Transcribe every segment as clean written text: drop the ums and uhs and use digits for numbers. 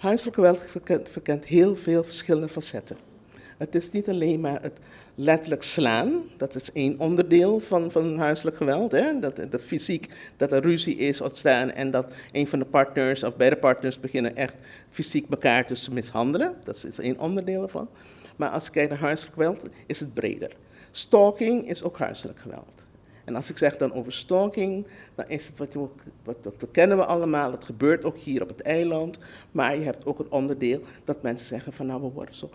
Huiselijk geweld verkent heel veel verschillende facetten. Het is niet alleen maar het letterlijk slaan, dat is één onderdeel van huiselijk geweld. Hè? Dat fysiek, dat er ruzie is ontstaan en dat een van de partners of beide partners beginnen echt fysiek elkaar dus te mishandelen. Dat is één onderdeel ervan. Maar als je kijkt naar huiselijk geweld, is het breder. Stalking is ook huiselijk geweld. En als ik zeg dan over stalking, dan is het dat kennen we allemaal, het gebeurt ook hier op het eiland. Maar je hebt ook het onderdeel dat mensen zeggen van nou we worden zo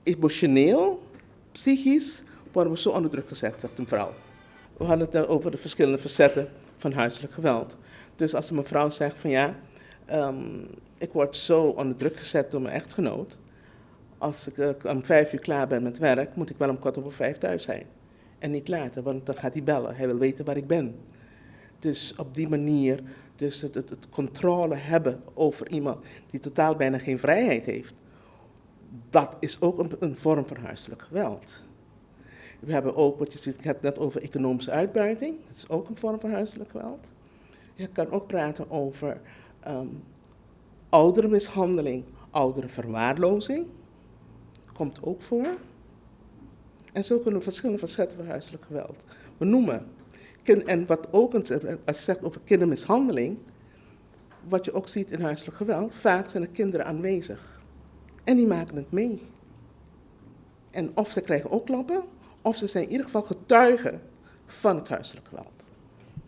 emotioneel, psychisch, worden we zo onder druk gezet, zegt een vrouw. We hadden het over de verschillende facetten van huiselijk geweld. Dus als een mevrouw zegt van ja, ik word zo onder druk gezet door mijn echtgenoot. Als ik om 5 uur klaar ben met werk, moet ik wel om 4:15 thuis zijn. En niet later, want dan gaat hij bellen. Hij wil weten waar ik ben. Dus op die manier, dus het controle hebben over iemand die totaal bijna geen vrijheid heeft. Dat is ook een vorm van huiselijk geweld. We hebben ook, wat je ziet, ik heb het net over economische uitbuiting. Dat is ook een vorm van huiselijk geweld. Je kan ook praten over ouderenmishandeling, ouderenverwaarlozing. Komt ook voor. En zo kunnen we verschillende facetten van huiselijk geweld benoemen. En wat ook, als je zegt over kindermishandeling, wat je ook ziet in huiselijk geweld, vaak zijn er kinderen aanwezig. En die maken het mee. En of ze krijgen ook klappen, of ze zijn in ieder geval getuigen van het huiselijk geweld.